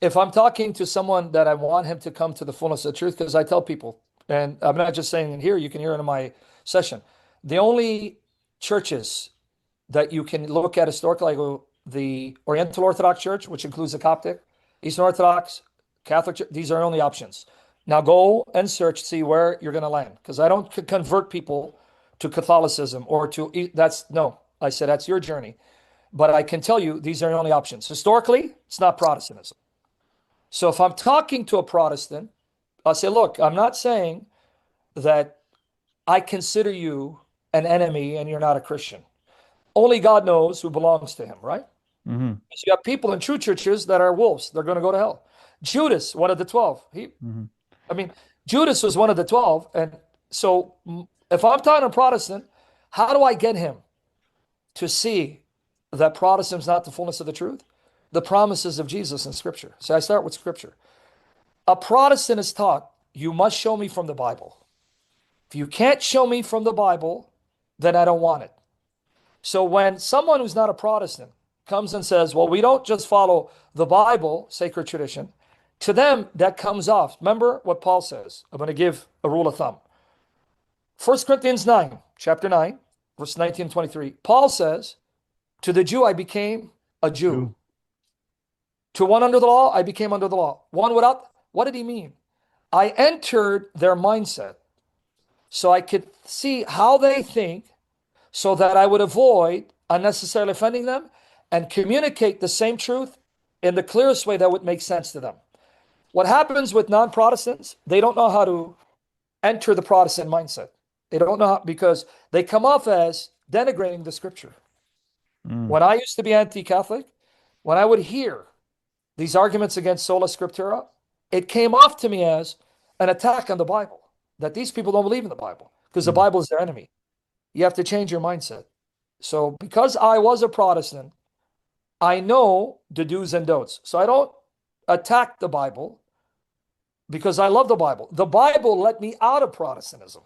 if I'm talking to someone that I want him to come to the fullness of the truth, because I tell people, and I'm not just saying it here, you can hear it in my session. The only churches that you can look at historically, like the Oriental Orthodox Church, which includes the Coptic, Eastern Orthodox, Catholic Church, these are only options. Now go and search, see where you're going to land, because I don't convert people to Catholicism or to that's no. I said that's your journey, but I can tell you these are the only options. Historically, it's not Protestantism. So if I'm talking to a Protestant, I'll say, look, I'm not saying that I consider you an enemy and you're not a Christian. Only God knows who belongs to him, right? Hmm. So you have people in true churches that are wolves. They're going to go to hell. Judas, one of the 12. Hmm. I mean, Judas was one of the 12. And so if I'm talking to a Protestant, how do I get him to see that Protestant is not the fullness of the truth? The promises of Jesus in Scripture. So I start with Scripture. A Protestant is taught, you must show me from the Bible. If you can't show me from the Bible, then I don't want it. So when someone who's not a Protestant comes and says, well, we don't just follow the Bible, sacred tradition, to them that comes off. Remember what Paul says. I'm going to give a rule of thumb. 1 Corinthians 9, chapter 9, verse 19 and 23. Paul says, to the Jew I became a Jew. True. To one under the law, I became under the law. One without, what did he mean? I entered their mindset so I could see how they think so that I would avoid unnecessarily offending them and communicate the same truth in the clearest way that would make sense to them. What happens with non-Protestants, they don't know how to enter the Protestant mindset. They don't know how, because they come off as denigrating the scripture. Mm. When I used to be anti-Catholic, when I would hear these arguments against sola scriptura, it came off to me as an attack on the Bible, that these people don't believe in the Bible because the Mm. Bible is their enemy. You have to change your mindset. So because I was a Protestant, I know the do's and don'ts. So I don't attack the Bible because I love the Bible. The Bible let me out of Protestantism.